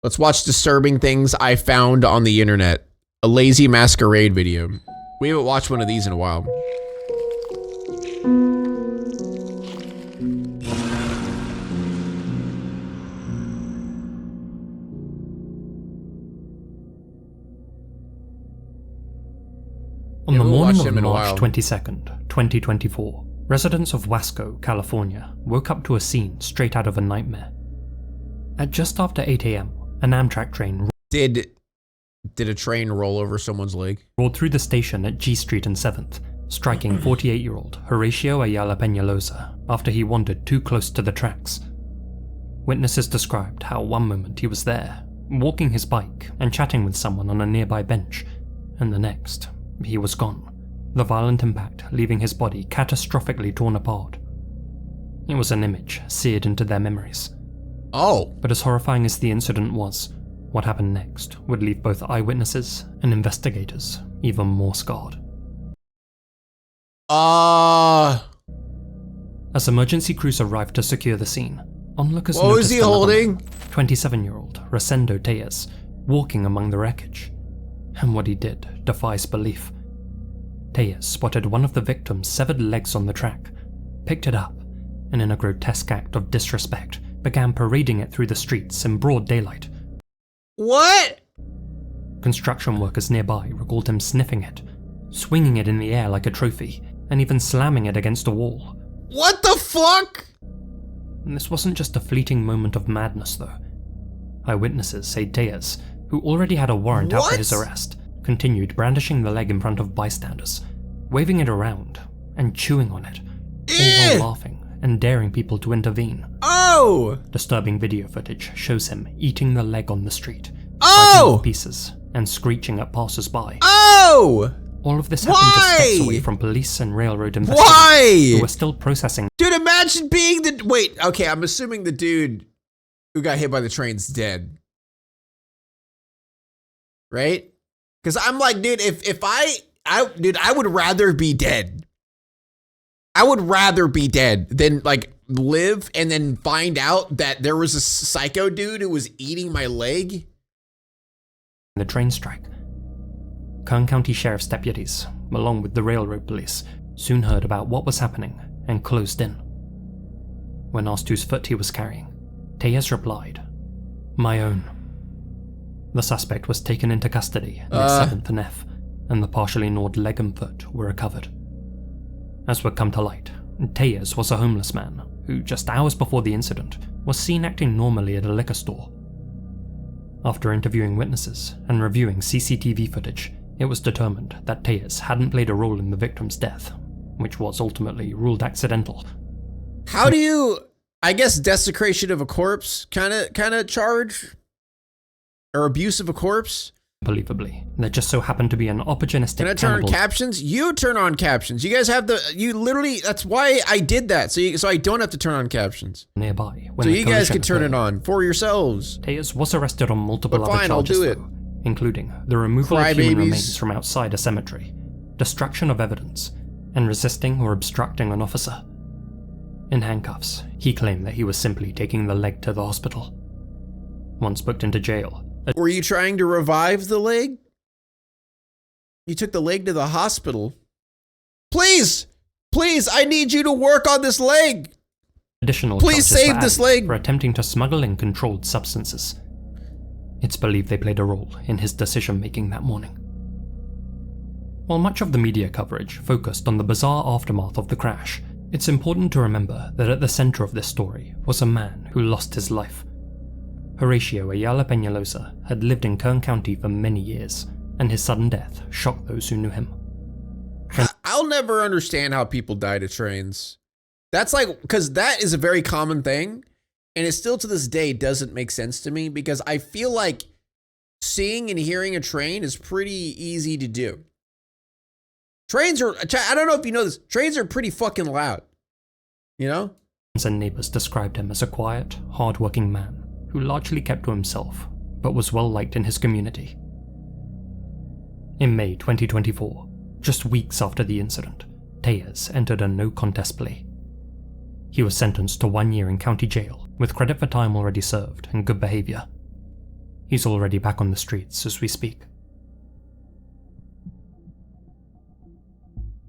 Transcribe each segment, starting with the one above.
Let's watch disturbing things I found on the internet. A lazy masquerade video. We haven't watched one of these in a while. On the morning of March 22nd, 2024, residents of Wasco, California, woke up to a scene straight out of a nightmare. At just after 8 a.m., an Amtrak train Did a train roll over someone's leg? rolled through the station at G Street and 7th, striking 48-year-old Horacio Ayala Peñalosa after he wandered too close to the tracks. Witnesses described how one moment he was there, walking his bike and chatting with someone on a nearby bench, and the next, he was gone, the violent impact leaving his body catastrophically torn apart. It was an image seared into their memories. Oh. But as horrifying as the incident was, what happened next would leave both eyewitnesses and investigators even more scarred. As emergency crews arrived to secure the scene, onlookers what was he holding? 27-year-old Rosendo Tellez walking among the wreckage. And what he did defies belief. Tellez spotted one of the victim's severed legs on the track, picked it up, and in a grotesque act of disrespect, began parading it through the streets in broad daylight. What? Construction workers nearby recalled him sniffing it, swinging it in the air like a trophy, and even slamming it against a wall. What the fuck? And this wasn't just a fleeting moment of madness, though. Eyewitnesses say Tellez, who already had a warrant out for his arrest, continued brandishing the leg in front of bystanders, waving it around and chewing on it, all while laughing and daring people to intervene. Oh! Disturbing video footage shows him eating the leg on the street, biting off pieces and screeching at passers-by. Oh! All of this happened just steps away from police and railroad investigators who were still processing. Dude, imagine being the... Wait, okay, I'm assuming the dude who got hit by the train's dead. Right? Because I'm like, dude, if I would rather be dead. I would rather be dead than like live and then find out that there was a psycho dude who was eating my leg. The train strike. Kern County Sheriff's deputies, along with the railroad police, soon heard about what was happening and closed in. When asked whose foot he was carrying, Tellez replied, "My own." The suspect was taken into custody near 7th and F, and the partially gnawed leg and foot were recovered. As would come to light, Tellez was a homeless man who, just hours before the incident, was seen acting normally at a liquor store. After interviewing witnesses and reviewing CCTV footage, it was determined that Tellez hadn't played a role in the victim's death, which was ultimately ruled accidental. How do you, I guess, desecration of a corpse kind of charge? Or abuse of a corpse? Unbelievably, there just so happened to be an opportunistic Can I turn on captions? You turn on captions. You guys have that's why I did that, so I don't have to turn on captions. Nearby. So you guys can turn it on for yourselves. Tellez was arrested on multiple other charges, I'll do it. though, including the removal of human remains from outside a cemetery, destruction of evidence, and resisting or obstructing an officer. In handcuffs, he claimed that he was simply taking the leg to the hospital. Once booked into jail, were you trying to revive the leg? You took the leg to the hospital. Please, I need you to work on this leg. Additional please charges save this leg for attempting to smuggle in controlled substances. It's believed they played a role in his decision-making that morning. While much of the media coverage focused on the bizarre aftermath of the crash, it's important to remember that at the center of this story was a man who lost his life. Horacio Ayala Peñalosa had lived in Kern County for many years, and his sudden death shocked those who knew him. I'll never understand how people die to trains. That's like, because that is a very common thing, and it still to this day doesn't make sense to me, because I feel like seeing and hearing a train is pretty easy to do. Trains are, I don't know if you know this, trains are pretty fucking loud, you know? And neighbors described him as a quiet, hard-working man who largely kept to himself, but was well liked in his community. In May 2024, just weeks after the incident, Tellez entered a no-contest plea. He was sentenced to 1 year in county jail, with credit for time already served and good behavior. He's already back on the streets as we speak.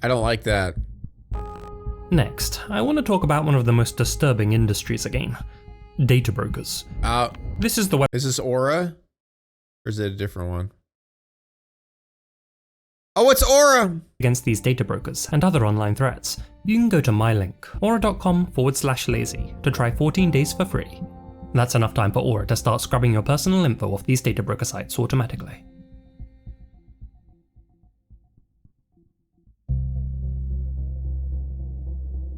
I don't like that. Next, I want to talk about one of the most disturbing industries again. Data brokers. This is the web- Is this Aura? Or is it a different one? Oh, it's Aura! Against these data brokers and other online threats, you can go to my link, aura.com/lazy, to try 14 days for free. That's enough time for Aura to start scrubbing your personal info off these data broker sites automatically.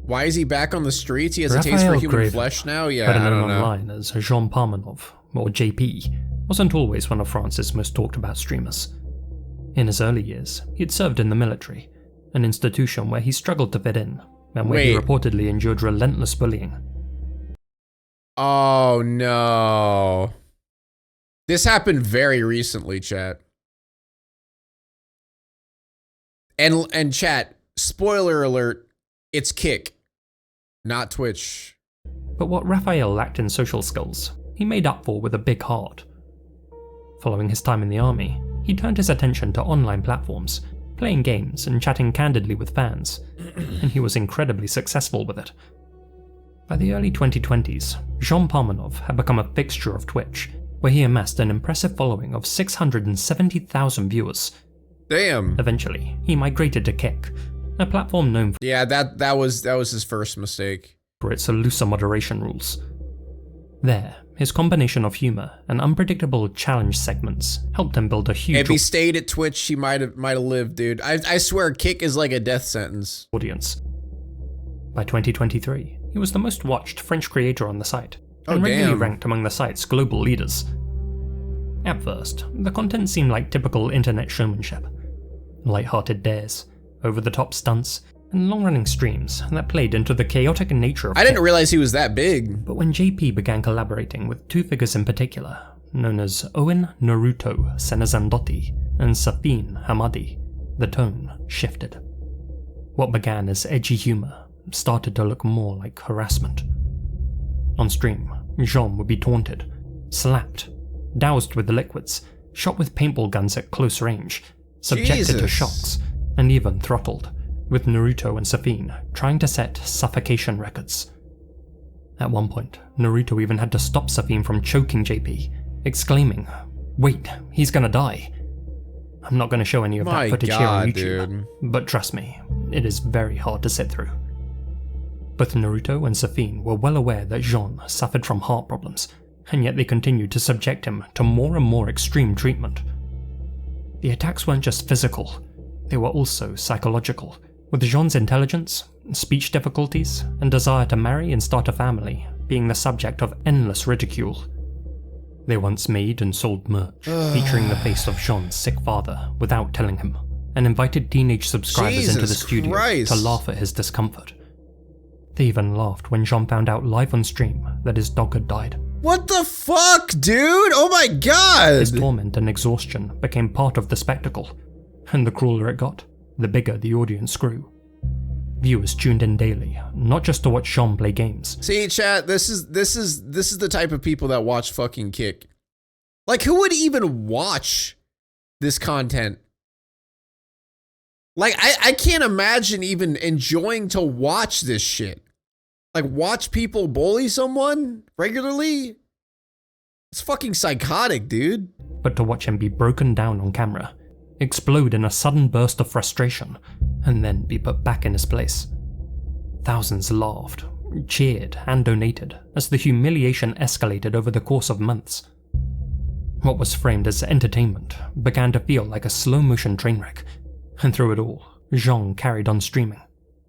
Why is he back on the streets? He has Raphael a taste for human Graver, flesh now? Yeah, better I known don't know. online as Jean Palmanov, or JP, wasn't always one of France's most talked about streamers. In his early years, he'd served in the military, an institution where he struggled to fit in, and where he reportedly endured relentless bullying. Oh no. This happened very recently, chat. And chat, spoiler alert, it's Kick, not Twitch. But what Raphael lacked in social skills, he made up for with a big heart. Following his time in the army, he turned his attention to online platforms, playing games and chatting candidly with fans, and he was incredibly successful with it. By the early 2020s, Jean Palmanov had become a fixture of Twitch, where he amassed an impressive following of 670,000 viewers. Damn. Eventually, he migrated to Kick, a platform known that was his first mistake. for its looser moderation rules. There, his combination of humor and unpredictable challenge segments helped him build a huge If he stayed at Twitch, he might have lived, dude. I swear Kick is like a death sentence. audience. By 2023, he was the most watched French creator on the site, Oh, and regularly damn. ranked among the site's global leaders. At first, the content seemed like typical internet showmanship. Light-hearted dares, over-the-top stunts, and long-running streams that played into the chaotic nature of I didn't Kick. realize he was that big. But when JP began collaborating with two figures in particular, known as Owen Naruto Senazandotti and Safin Hamadi, the tone shifted. What began as edgy humor started to look more like harassment. On stream, Jean would be taunted, slapped, doused with liquids, shot with paintball guns at close range, subjected to Jesus. shocks, and even throttled, with Naruto and Safin trying to set suffocation records. At one point, Naruto even had to stop Safin from choking JP, exclaiming, "Wait, he's gonna die." I'm not gonna show any of My that footage here God, on YouTube, dude. but trust me, it is very hard to sit through. Both Naruto and Safin were well aware that Jean suffered from heart problems, and yet they continued to subject him to more and more extreme treatment. The attacks weren't just physical, they were also psychological, with Jean's intelligence, speech difficulties, and desire to marry and start a family being the subject of endless ridicule. They once made and sold merch featuring the face of Jean's sick father without telling him, and invited teenage subscribers into the Jesus studio Christ. to laugh at his discomfort. They even laughed when Jean found out live on stream that his dog had died. What the fuck, dude? Oh my God. His torment and exhaustion became part of the spectacle, and the crueler it got, the bigger the audience grew. Viewers tuned in daily, not just to watch Jean play games. See, chat, this is the type of people that watch fucking Kick. Like, who would even watch this content? Like, I can't imagine even enjoying to watch this shit. Like, watch people bully someone regularly? It's fucking psychotic, dude. But to watch him be broken down on camera, explode in a sudden burst of frustration, and then be put back in his place. Thousands laughed, cheered, and donated as the humiliation escalated over the course of months. What was framed as entertainment began to feel like a slow-motion train wreck, and through it all, Jean carried on streaming.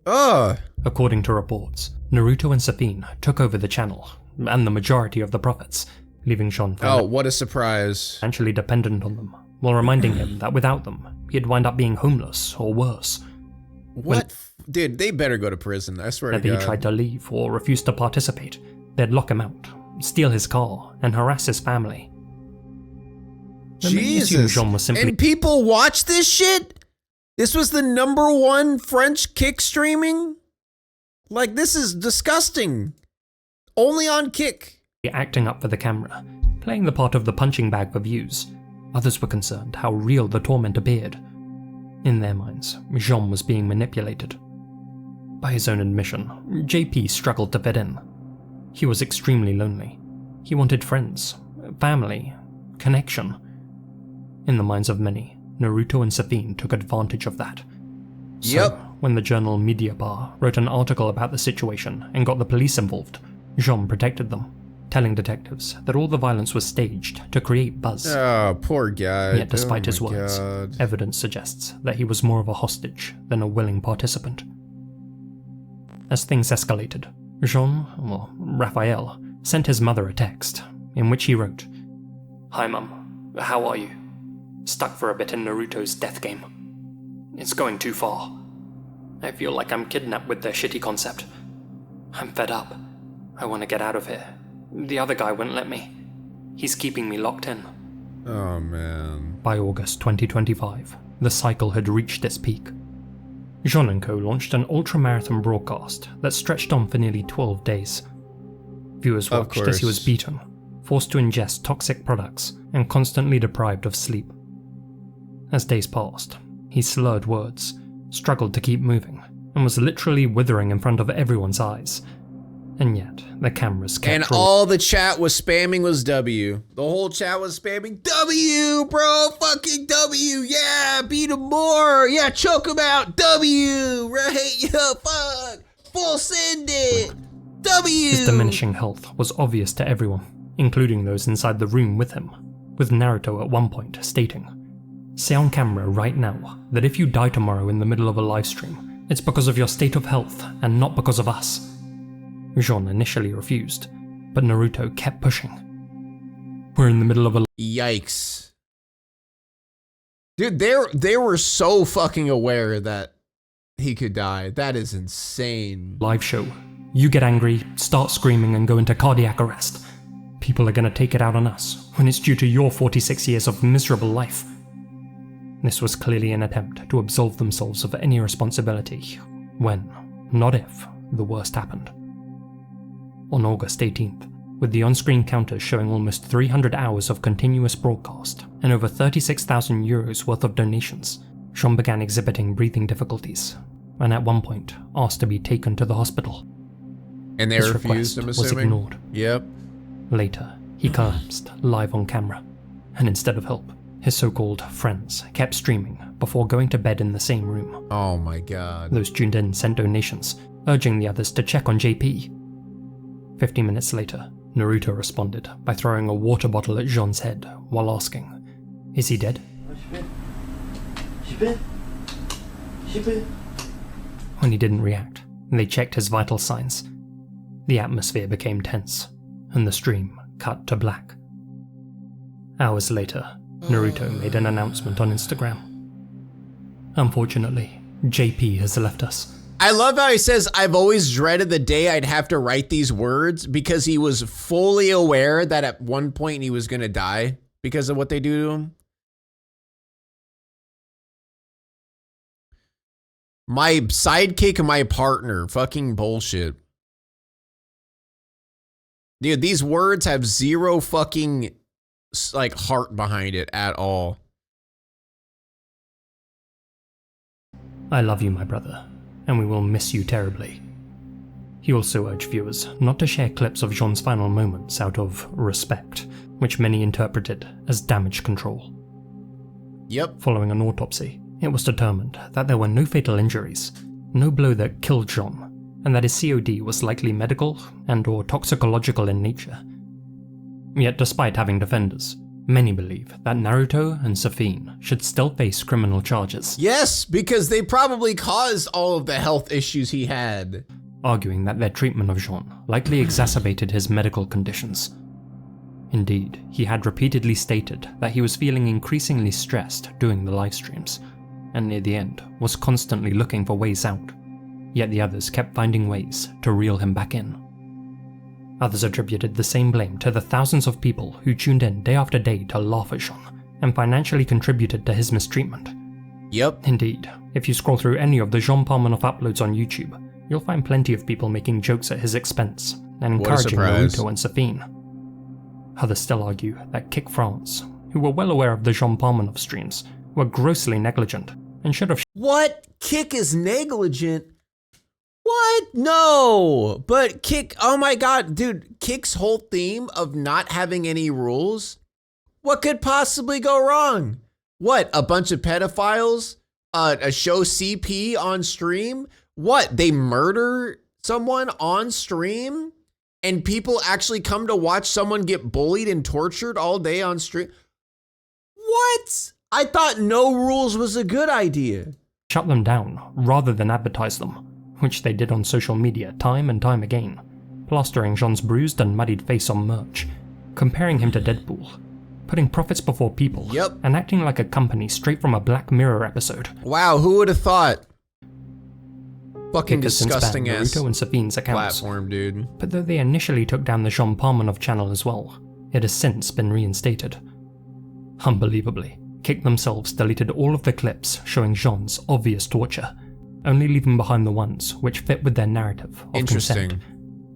Ugh. According to reports, Naruto and Safin took over the channel, and the majority of the profits, leaving Jean Oh, what a surprise. financially dependent on them, while reminding him that without them, he'd wind up being homeless or worse. What? Dude, they better go to prison, I swear to Whenever he God. tried to leave or refused to participate, they'd lock him out, steal his car, and harass his family. Then they assumed Jesus. Jean was simply And people watch this shit? This was the #1 French Kick streaming? Like, this is disgusting. Only on Kick. acting up for the camera, playing the part of the punching bag for views. Others were concerned how real the torment appeared. In their minds, Jean was being manipulated. By his own admission, JP struggled to fit in. He was extremely lonely. He wanted friends, family, connection. In the minds of many, Naruto and Safin took advantage of that. So, when the journal Mediapar wrote an article about the situation and got the police involved, Jean protected them, telling detectives that all the violence was staged to create buzz. Oh, poor guy. Yet despite his words, evidence suggests that he was more of a hostage than a willing participant. As things escalated, Raphael, sent his mother a text, in which he wrote, "Hi Mum, how are you? Stuck for a bit in Naruto's death game. It's going too far. I feel like I'm kidnapped with their shitty concept. I'm fed up. I want to get out of here. The other guy wouldn't let me. He's keeping me locked in." Oh man. By August 2025, the cycle had reached its peak. Jean & Co. launched an ultra-marathon broadcast that stretched on for nearly 12 days. Viewers watched as he was beaten, forced to ingest toxic products, and constantly deprived of sleep. As days passed, he slurred words, struggled to keep moving, and was literally withering in front of everyone's eyes. And yet, the cameras kept And all the chat was spamming was W. The whole chat was spamming W, bro, fucking W, yeah, beat him more, yeah, choke him out, W, right, yeah, fuck, full send it, W. His diminishing health was obvious to everyone, including those inside the room with him, with Naruto at one point stating, "Say on camera right now that if you die tomorrow in the middle of a livestream, it's because of your state of health and not because of us." Jean initially refused, but Naruto kept pushing. "We're in the middle of a..." Yikes. Dude, they were so fucking aware that he could die. That is insane. "Live show. You get angry, start screaming, and go into cardiac arrest. People are gonna take it out on us when it's due to your 46 years of miserable life." This was clearly an attempt to absolve themselves of any responsibility when, not if, the worst happened. On August 18th, with the on-screen counters showing almost 300 hours of continuous broadcast and over 36,000 euros worth of donations, Jean began exhibiting breathing difficulties, and at one point asked to be taken to the hospital. And they His refused, request I'm was assuming? ignored. Yep. Later, he collapsed live on camera, and instead of help, his so-called friends kept streaming before going to bed in the same room. Oh my god. Those tuned in sent donations, urging the others to check on JP. 50 minutes later, Naruto responded by throwing a water bottle at Jean's head while asking, "Is he dead?" When he didn't react, they checked his vital signs. The atmosphere became tense, and the stream cut to black. Hours later, Naruto made an announcement on Instagram. "Unfortunately, JP has left us." I love how he says, "I've always dreaded the day I'd have to write these words," because he was fully aware that at one point he was going to die because of what they do to him. My sidekick, my partner, fucking bullshit. Dude, these words have zero fucking like heart behind it at all. "I love you, my brother, and we will miss you terribly." He also urged viewers not to share clips of Jean's final moments out of respect, which many interpreted as damage control. Yep. Following an autopsy, it was determined that there were no fatal injuries, no blow that killed Jean, and that his COD was likely medical and/or toxicological in nature. Yet despite having defenders, many believe that Naruto and Safin should still face criminal charges. Yes, because they probably caused all of the health issues he had. Arguing that their treatment of Jean likely exacerbated his medical conditions. Indeed, he had repeatedly stated that he was feeling increasingly stressed doing the live streams, and near the end was constantly looking for ways out, yet the others kept finding ways to reel him back in. Others attributed the same blame to the thousands of people who tuned in day after day to laugh at Jean and financially contributed to his mistreatment. Yep. Indeed, if you scroll through any of the Jean Palmanov uploads on YouTube, you'll find plenty of people making jokes at his expense and encouraging Naruto and Safin. Others still argue that Kick France, who were well aware of the Jean Palmanov streams, were grossly negligent and should have. What? Kick is negligent? What? No. But Kick, oh my god, dude, Kick's whole theme of not having any rules? What could possibly go wrong? What, a bunch of pedophiles? A show CP on stream? What, they murder someone on stream? And people actually come to watch someone get bullied and tortured all day on stream? What? I thought no rules was a good idea. Shut them down rather than advertise them, which they did on social media time and time again, plastering Jean's bruised and muddied face on merch, comparing him to Deadpool, putting profits before people, and acting like a company straight from a Black Mirror episode. Wow, who would have thought? Fucking Kick has since disgusting banned ass Naruto and Safine's accounts. platform, dude. But though they initially took down the Jean Palmanov channel as well, it has since been reinstated. Unbelievably, Kick themselves deleted all of the clips showing Jean's obvious torture, only leaving behind the ones which fit with their narrative of consent,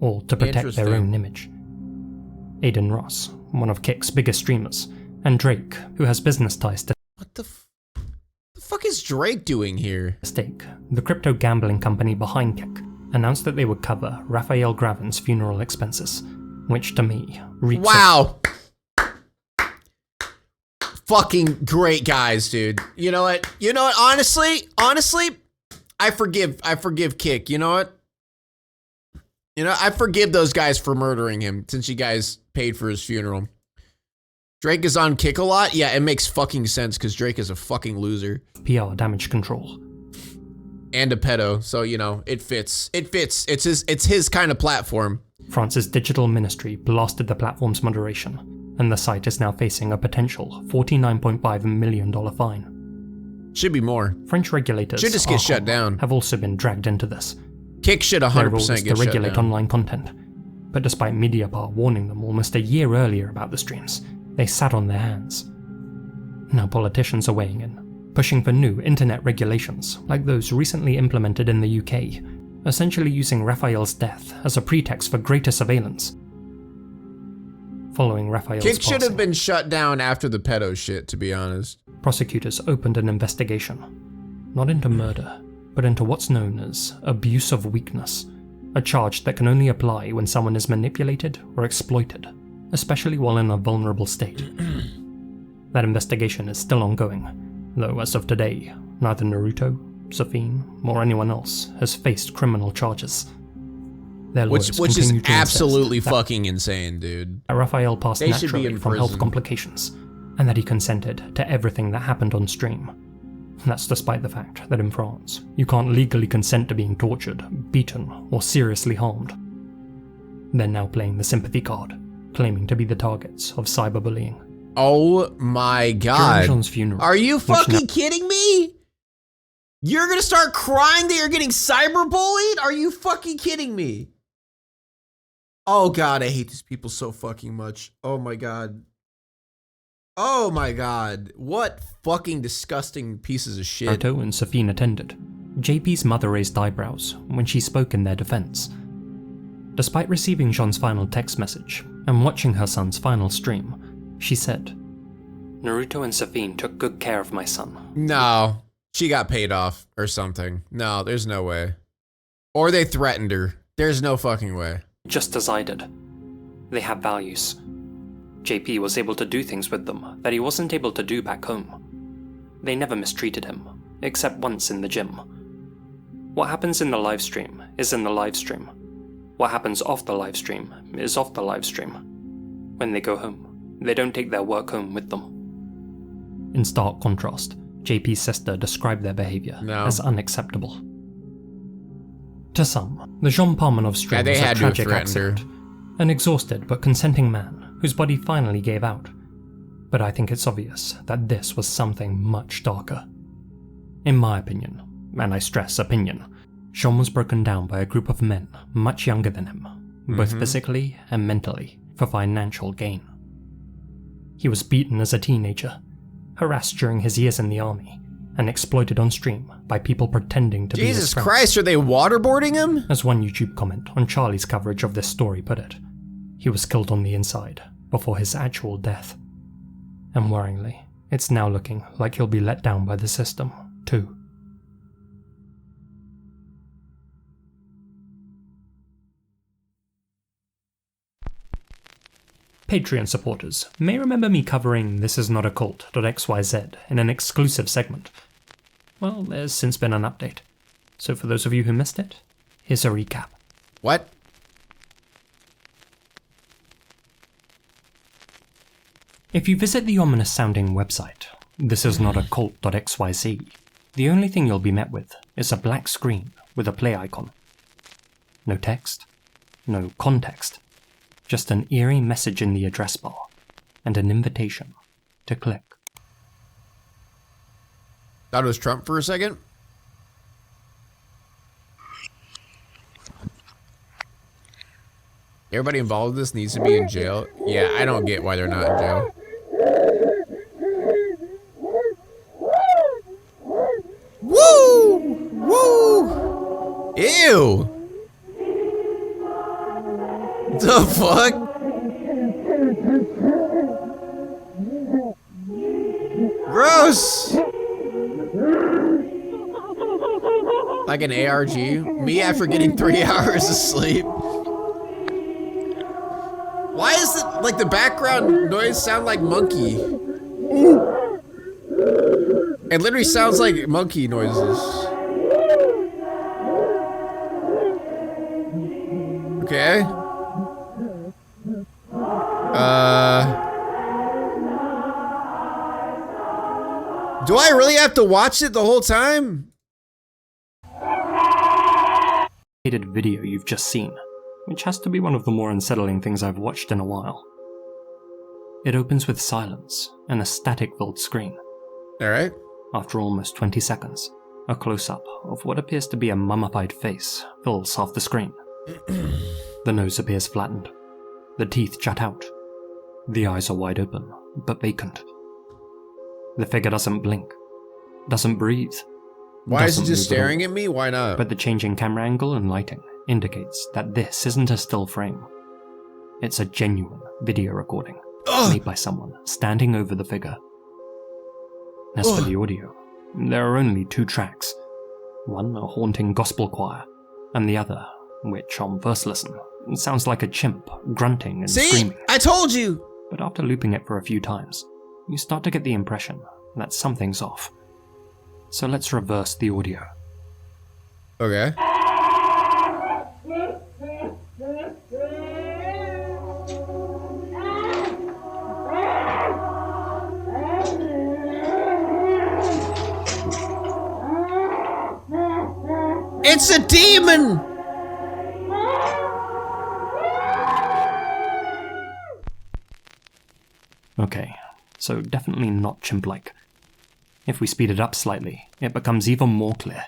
all to protect their own image. Aiden Ross, one of Kick's biggest streamers, and Drake, who has business ties to What the fuck is Drake doing here? Stake, the crypto gambling company behind Kick, announced that they would cover Raphael Gravin's funeral expenses, which to me reeks Wow. Fucking great guys, dude. You know what? Honestly, I forgive Kick. You know what? I forgive those guys for murdering him since you guys paid for his funeral. Drake is on Kick a lot? Yeah, it makes fucking sense because Drake is a fucking loser. PR damage control. And a pedo, so it fits. It fits. It's his kind of platform. France's digital ministry blasted the platform's moderation, and the site is now facing a potential $49.5 million fine. Should be more. French regulators should just get shut down. Have also been dragged into this. Kick should 100% Their role is get to shut regulate down. online content, but despite Mediapart warning them almost a year earlier about the streams, they sat on their hands. Now politicians are weighing in, pushing for new internet regulations like those recently implemented in the UK, essentially using Raphael's death as a pretext for greater surveillance. Following Raphael's Kick should passing, have been shut down after the pedo shit, to be honest. prosecutors opened an investigation, not into murder, but into what's known as abuse of weakness, a charge that can only apply when someone is manipulated or exploited, especially while in a vulnerable state. That investigation is still ongoing, though as of today, neither Naruto, Safine, or anyone else has faced criminal charges. Their lawyers Which is continue to absolutely insist fucking insane, dude. that Raphael passed They should be naturally in from health prison. complications, and that he consented to everything that happened on stream. That's despite the fact that in France, you can't legally consent to being tortured, beaten, or seriously harmed. They're now playing the sympathy card, claiming to be the targets of cyberbullying. Oh my god. During Jean's funeral, Are you which fucking kidding me? You're gonna start crying that you're getting cyberbullied? Are you fucking kidding me? Oh god, I hate these people so fucking much. Oh my god. Oh my god. What fucking disgusting pieces of shit. Naruto and Safine attended. JP's mother raised eyebrows when she spoke in their defense. Despite receiving Jean's final text message and watching her son's final stream, she said, "Naruto and Safine took good care of my son." No. She got paid off or something. No, there's no way. Or they threatened her. There's no fucking way. Just as I did. They have values. JP was able to do things with them that he wasn't able to do back home. They never mistreated him, except once in the gym. What happens in the live stream is in the live stream. What happens off the live stream is off the live stream. When they go home, they don't take their work home with them. In stark contrast, JP's sister described their behavior as unacceptable. To some, the Jean Palmanov stream was a tragic accident. An exhausted but consenting man whose body finally gave out. But I think it's obvious that this was something much darker. In my opinion, and I stress opinion, Jean was broken down by a group of men much younger than him, both physically and mentally, for financial gain. He was beaten as a teenager, harassed during his years in the army, and exploited on stream by people pretending to be his Jesus friends. Christ, are they waterboarding him? As one YouTube comment on Charlie's coverage of this story put it, he was killed on the inside before his actual death. And worryingly, it's now looking like he'll be let down by the system, too. Patreon supporters may remember me covering This Is Not a Cult.xyz in an exclusive segment. Well, there's since been an update. So for those of you who missed it, here's a recap. What? If you visit the ominous sounding website, thisisnotacult.xyz, the only thing you'll be met with is a black screen with a play icon. No text, no context, just an eerie message in the address bar, and an invitation to click. Thought it was Trump for a second. Everybody involved in this needs to be in jail. Yeah, I don't get why they're not in jail. Woo! Woo! Ew! The fuck? Gross! Like an ARG? Me after getting 3 hours of sleep? Why is it like the background noise sound like monkey? It literally sounds like monkey noises. Okay. Do I really have to watch it the whole time? Video you've just seen, which has to be one of the more unsettling things I've watched in a while. It opens with silence and a static-filled screen. Alright. After almost 20 seconds, a close-up of what appears to be a mummified face fills half the screen. The nose appears flattened. The teeth jut out. The eyes are wide open, but vacant. The figure doesn't blink, doesn't breathe. Why is it just staring at me? Why not? But the changing camera angle and lighting indicates that this isn't a still frame. It's a genuine video recording made by someone standing over the figure. As for the audio, there are only 2 tracks. One a haunting gospel choir, and the other, which on first listen, sounds like a chimp grunting and screaming. I told you! But after looping it for a few times, you start to get the impression that something's off. So let's reverse the audio. Okay. It's a demon! Okay, so definitely not chimp-like. If we speed it up slightly, it becomes even more clear.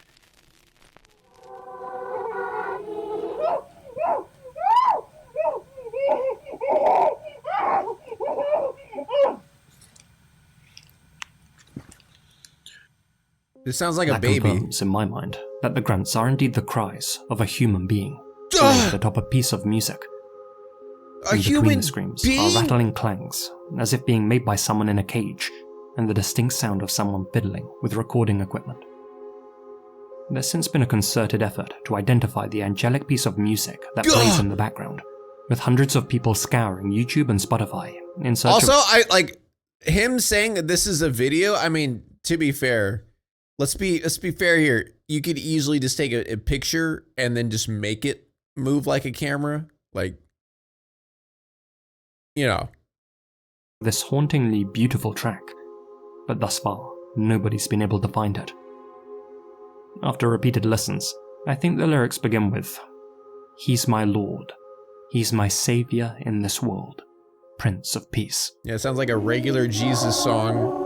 This sounds like a that baby. Confirms, in my mind, that the grunts are indeed the cries of a human being, playing at the top of a piece of music. A human screams being? are rattling clangs, as if being made by someone in a cage, and the distinct sound of someone fiddling with recording equipment. There's since been a concerted effort to identify the angelic piece of music that plays in the background, with hundreds of people scouring YouTube and Spotify in search also, of... I like him saying that this is a video. I mean, to be fair, let's be fair here. You could easily just take a picture and then just make it move like a camera, like, you know. This hauntingly beautiful track, but thus far, nobody's been able to find it. After repeated listens, I think the lyrics begin with, "He's my Lord, He's my Savior in this world, Prince of Peace." Yeah, it sounds like a regular Jesus song.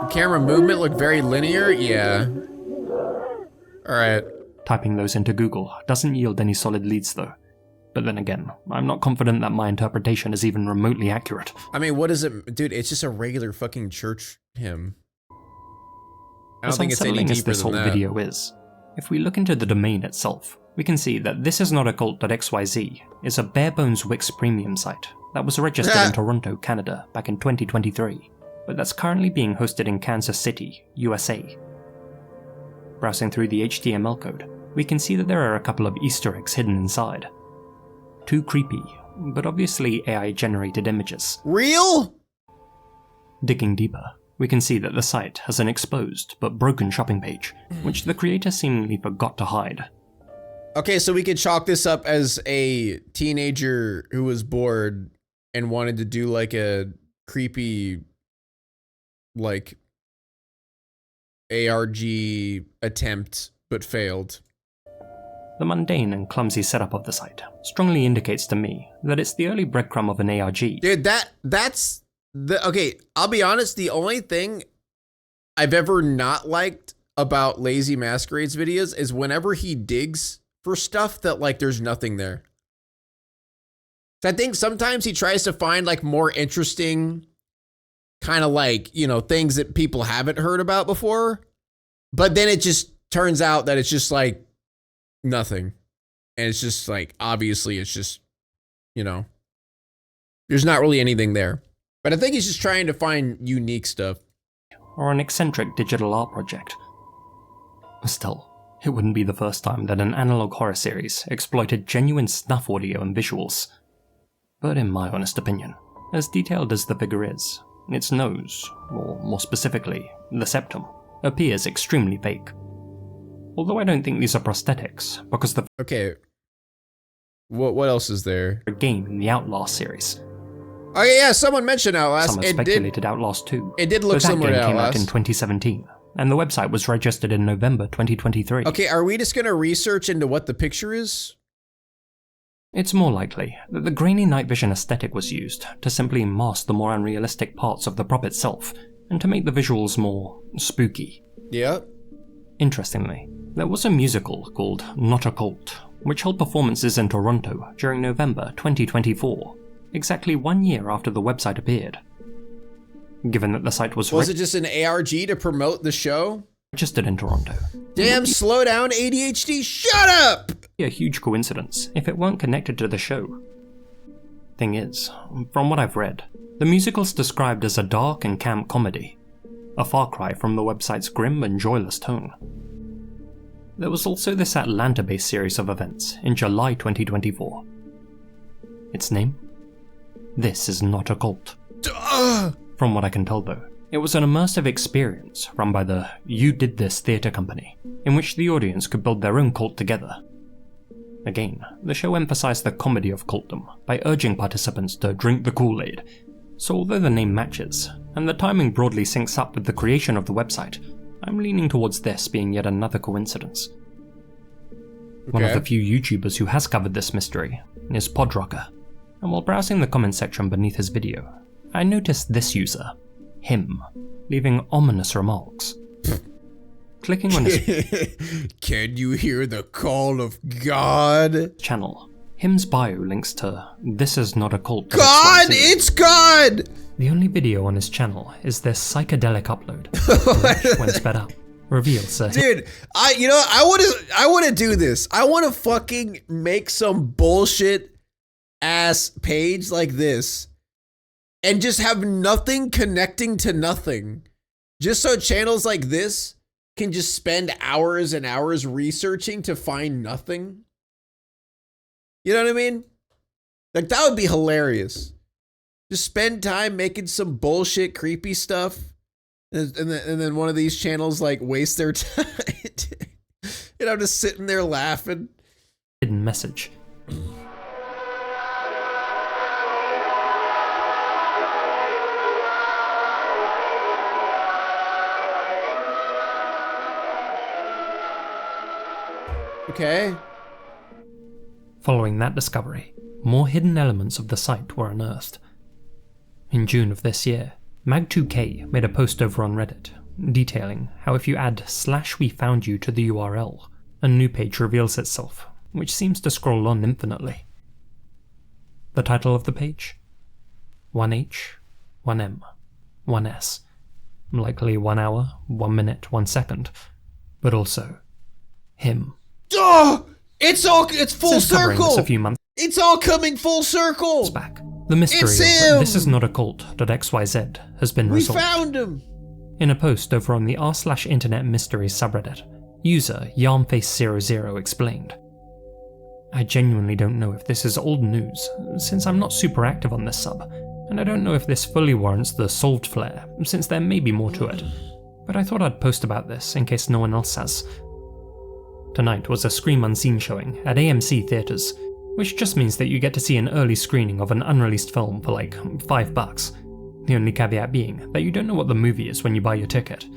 Camera movement looked very linear. Yeah. All right. Typing those into Google doesn't yield any solid leads though. But then again, I'm not confident that my interpretation is even remotely accurate. I mean, what is it? Dude, it's just a regular fucking church hymn. I don't think it's any deeper deeper this than whole that. video is, if we look into the domain itself, we can see that this is not a cult.xyz is a bare-bones Wix premium site that was registered in Toronto, Canada back in 2023, but that's currently being hosted in Kansas City, USA. Browsing through the HTML code, we can see that there are a couple of Easter eggs hidden inside. 2 creepy, but obviously AI-generated images. Real? Digging deeper, we can see that the site has an exposed but broken shopping page, which the creator seemingly forgot to hide. Okay, so we could chalk this up as a teenager who was bored and wanted to do like a creepy, like, ARG attempt, but failed. The mundane and clumsy setup of the site strongly indicates to me that it's the early breadcrumb of an ARG. Dude, that's the, okay, I'll be honest, the only thing I've ever not liked about Lazy Masquerade's videos is whenever he digs for stuff that, like, there's nothing there. So I think sometimes he tries to find, like, more interesting kind of, like, you know, things that people haven't heard about before, but then it just turns out that it's just, like, nothing. And it's just, like, obviously it's just, you know, there's not really anything there. But I think he's just trying to find unique stuff. Or an eccentric digital art project. Still, it wouldn't be the first time that an analog horror series exploited genuine snuff audio and visuals. But in my honest opinion, as detailed as the figure is, its nose, or more specifically, the septum, appears extremely fake. Although I don't think these are prosthetics, because the Okay. What else is there? game in the Outlast series. Oh yeah, someone mentioned Outlast. Some have speculated Outlast 2. It did look but that similar game to came out in Outlast. 2017, and the website was registered in November 2023. Okay, are we just gonna research into what the picture is? It's more likely that the grainy night vision aesthetic was used to simply mask the more unrealistic parts of the prop itself, and to make the visuals more spooky. Yeah. Interestingly, there was a musical called Not a Cult, which held performances in Toronto during November 2024, exactly 1 year after the website appeared. Given that the site was it just an ARG to promote the show? registered in Toronto, Damn, slow down, ADHD, shut up! a huge coincidence if it weren't connected to the show. Thing is, from what I've read, the musical's described as a dark and camp comedy, a far cry from the website's grim and joyless tone. There was also this Atlanta-based series of events in July 2024. Its name? This is Not a Cult. From what I can tell though, it was an immersive experience run by the You Did This theatre company, in which the audience could build their own cult together. Again, the show emphasized the comedy of cultdom by urging participants to drink the Kool-Aid, so although the name matches, and the timing broadly syncs up with the creation of the website, I'm leaning towards this being yet another coincidence. One of the few YouTubers who has covered this mystery is Podrocker, and while browsing the comment section beneath his video, I noticed this user, him, leaving ominous remarks. Clicking on his Can you hear the call of God? channel, him's bio links to This Is Not a Cult. God, it's God! The only video on his channel is this psychedelic upload, which, when sped up, reveals that Dude, I want to do this. I want to fucking make some bullshit ass page like this and just have nothing connecting to nothing. Just so channels like this can just spend hours and hours researching to find nothing. You know what I mean? Like, that would be hilarious. Just spend time making some bullshit creepy stuff, and then one of these channels like waste their time. And I'm just sitting there laughing. hidden message. Okay. Following that discovery, more hidden elements of the site were unearthed. In June of this year, Mag2K made a post over on Reddit, detailing how if you add /we found you to the URL, a new page reveals itself, which seems to scroll on infinitely. The title of the page? 1H, 1M, 1S. Likely 1 hour, 1 minute, 1 second. But also, him. Oh! It's full Since covering circle! This a few months It's all coming full circle! back, the mystery It's of him! This Is Not a Cult.xyz has been We resolved. found him! In a post over on the r/internet mysteries subreddit, user YarnFace00 explained, "I genuinely don't know if this is old news, since I'm not super active on this sub, and I don't know if this fully warrants the solved flair, since there may be more to it, but I thought I'd post about this in case no one else has." Tonight was a Scream Unseen showing at AMC theatres, which just means that you get to see an early screening of an unreleased film for like $5. The only caveat being that you don't know what the movie is when you buy your ticket.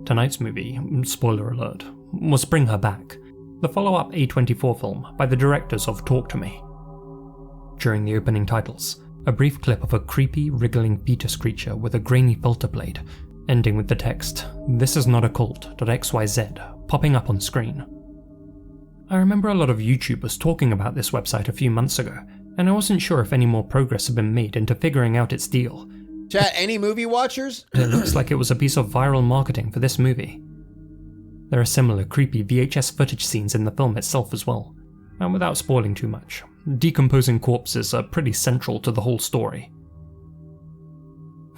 Tonight's movie, spoiler alert, was Bring Her Back, the follow-up A24 film by the directors of Talk to Me. During the opening titles, a brief clip of a creepy, wriggling fetus creature with a grainy filter blade, ending with the text, "This is not a cult.xyz," popping up on screen. I remember a lot of YouTubers talking about this website a few months ago, and I wasn't sure if any more progress had been made into figuring out its deal. Chat, any movie watchers? It looks like it was a piece of viral marketing for this movie. There are similar creepy VHS footage scenes in the film itself as well, and without spoiling too much, decomposing corpses are pretty central to the whole story.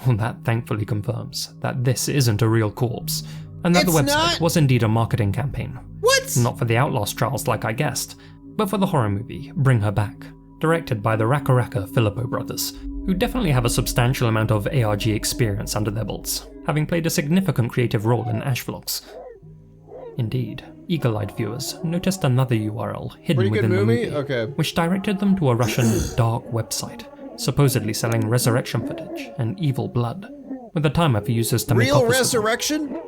Well, that thankfully confirms that this isn't a real corpse, and that the website was indeed a marketing campaign. What? Not for the Outlast trials like I guessed, but for the horror movie Bring Her Back, directed by the Raka Raka Filippo brothers, who definitely have a substantial amount of ARG experience under their belts, having played a significant creative role in Ash vlogs. Indeed, eagle-eyed viewers noticed another URL hidden within the movie, which directed them to a Russian dark website, supposedly selling resurrection footage and evil blood, with a timer for users to make offers. Real resurrection?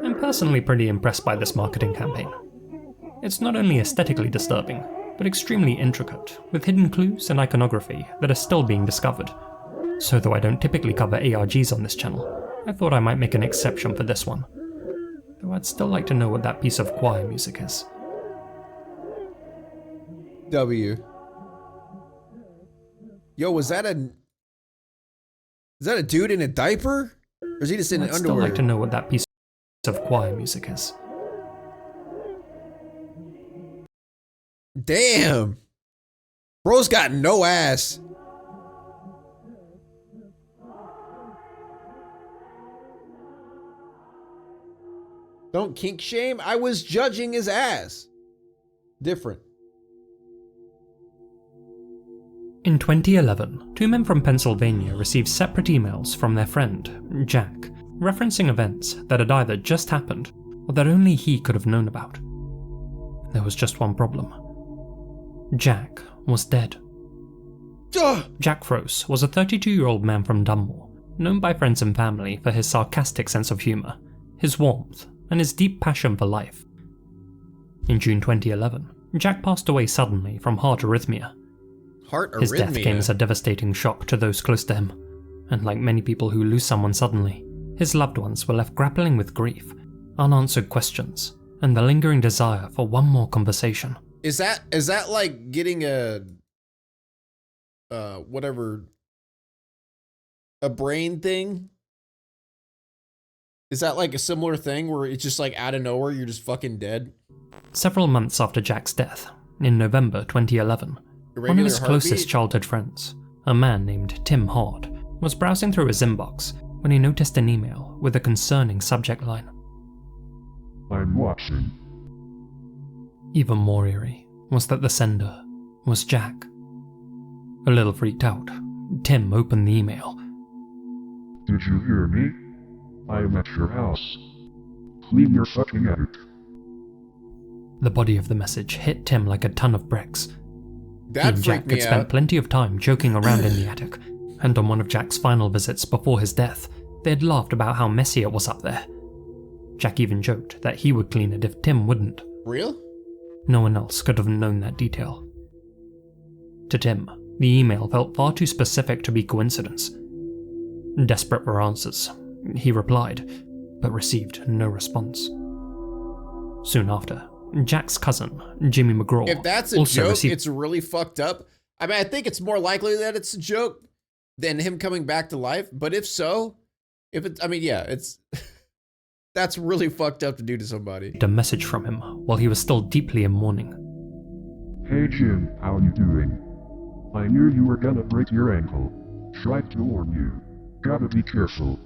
I'm personally pretty impressed by this marketing campaign. It's not only aesthetically disturbing, but extremely intricate, with hidden clues and iconography that are still being discovered. So though I don't typically cover ARGs on this channel, I thought I might make an exception for this one. Though I'd still like to know what that piece of choir music is. W. Yo, is that a dude in a diaper? Or is he just in I'd underwear? still like to know what that piece of choir music is. Damn. Bro's got no ass. Don't kink shame. I was judging his ass. Different. In 2011, two men from Pennsylvania received separate emails from their friend, Jack, referencing events that had either just happened or that only he could have known about. There was just one problem. Jack was dead. Jack Froese was a 32-year-old man from Dunmore, known by friends and family for his sarcastic sense of humour, his warmth, and his deep passion for life. In June 2011, Jack passed away suddenly from heart arrhythmia. His death came as a devastating shock to those close to him, and like many people who lose someone suddenly, his loved ones were left grappling with grief, unanswered questions, and the lingering desire for one more conversation. Is that like getting a brain thing? Is that like a similar thing where it's just like out of nowhere you're just fucking dead? Several months after Jack's death, in November 2011, one of his closest childhood friends, a man named Tim Hard, was browsing through his inbox when he noticed an email with a concerning subject line. I'm watching. Even more eerie was that the sender was Jack. A little freaked out, Tim opened the email. Did you hear me? I am at your house. Clean your fucking attic. The body of the message hit Tim like a ton of bricks. That he and Jack had spent plenty of time joking around in the attic, and on one of Jack's final visits before his death, they had laughed about how messy it was up there. Jack even joked that he would clean it if Tim wouldn't. Real? No one else could have known that detail. To Tim, the email felt far too specific to be coincidence. Desperate for answers, he replied, but received no response. Soon after, Jack's cousin, Jimmy McGraw, If that's a also joke, received... it's really fucked up. I mean, I think it's more likely that it's a joke than him coming back to life. But if so, it's that's really fucked up to do to somebody. a message from him while he was still deeply in mourning. Hey Jim, how you doing? I knew you were gonna break your ankle. Tried to warn you. Gotta be careful.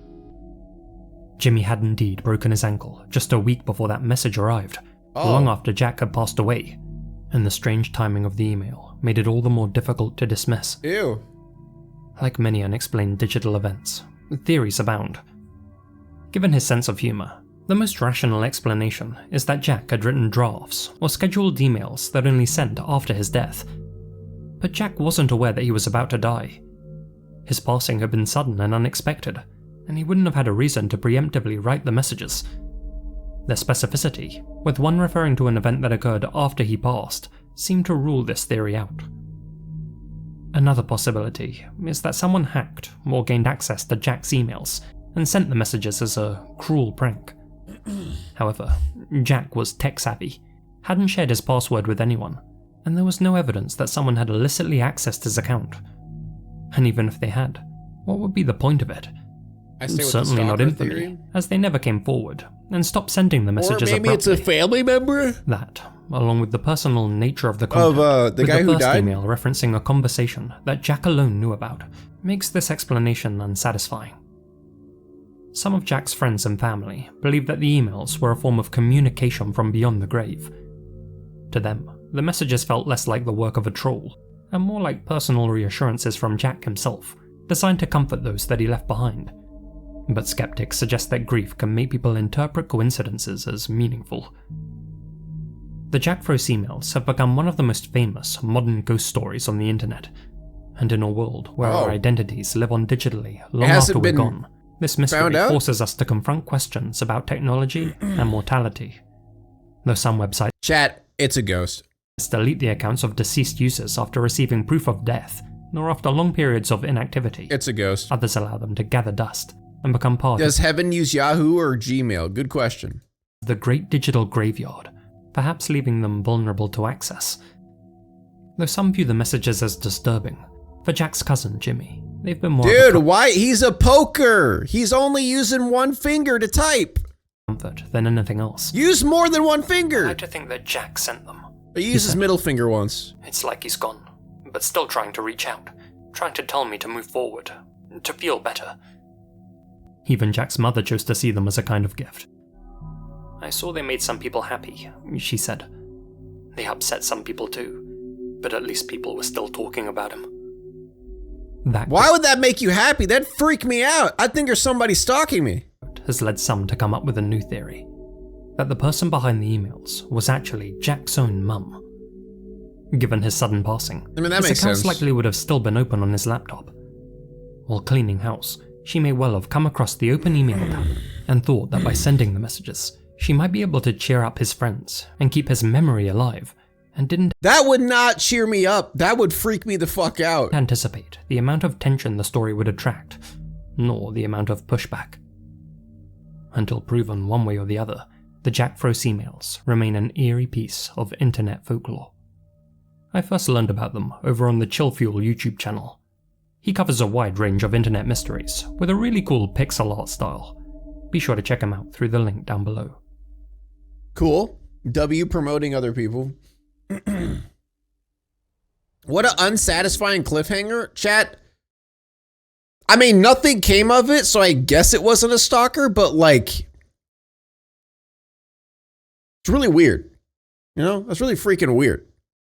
Jimmy had indeed broken his ankle just a week before that message arrived, long after Jack had passed away, and the strange timing of the email made it all the more difficult to dismiss. Ew. Like many unexplained digital events, theories abound. Given his sense of humor, the most rational explanation is that Jack had written drafts or scheduled emails that only sent after his death. But Jack wasn't aware that he was about to die. His passing had been sudden and unexpected, and he wouldn't have had a reason to preemptively write the messages. Their specificity, with one referring to an event that occurred after he passed, seemed to rule this theory out. Another possibility is that someone hacked or gained access to Jack's emails and sent the messages as a cruel prank. However, Jack was tech-savvy, hadn't shared his password with anyone, and there was no evidence that someone had illicitly accessed his account. And even if they had, what would be the point of it? Certainly not infamy, theory? as they never came forward and stopped sending the messages Or maybe abruptly. it's a family member? That, along with the personal nature of the content, the with guy the who first died? email referencing a conversation that Jack alone knew about, makes this explanation unsatisfying. Some of Jack's friends and family believe that the emails were a form of communication from beyond the grave. To them, the messages felt less like the work of a troll, and more like personal reassurances from Jack himself, designed to comfort those that he left behind. But skeptics suggest that grief can make people interpret coincidences as meaningful. The Jack Froese emails have become one of the most famous modern ghost stories on the internet, and in a world where our identities live on digitally long after we're gone, this mystery forces us to confront questions about technology and mortality. Though some websites Chat, it's a ghost. delete the accounts of deceased users after receiving proof of death, nor after long periods of inactivity, It's a ghost. others allow them to gather dust and become part Does heaven use Yahoo or Gmail? Good question. of the great digital graveyard, perhaps leaving them vulnerable to access. Though some view the messages as disturbing, for Jack's cousin Jimmy, they've been more Dude, of a why? He's a poker. He's only using one finger to type. comfort than anything else. Use more than one I finger. like to think that Jack sent them. He used his middle finger once. It's like he's gone, but still trying to reach out, trying to tell me to move forward, to feel better. Even Jack's mother chose to see them as a kind of gift. I saw they made some people happy, she said. They upset some people too, but at least people were still talking about him. Why would that make you happy? That'd freak me out. I think there's somebody stalking me. Has led some to come up with a new theory, that the person behind the emails was actually Jack's own mum. Given his sudden passing, I mean, that his makes accounts sense. likely would have still been open on his laptop. While cleaning house, she may well have come across the open email tab and thought that by sending the messages, she might be able to cheer up his friends and keep his memory alive, and didn't That would not cheer me up. That would freak me the fuck out. anticipate the amount of tension the story would attract, nor the amount of pushback. Until proven one way or the other, the Jack Froese emails remain an eerie piece of internet folklore. I first learned about them over on the Chill Fuel YouTube channel. He covers a wide range of internet mysteries with a really cool pixel art style. Be sure to check him out through the link down below. Cool. W promoting other people. What an unsatisfying cliffhanger, chat. I mean, nothing came of it, so I guess it wasn't a stalker, but like, it's really weird. You know, that's really freaking weird.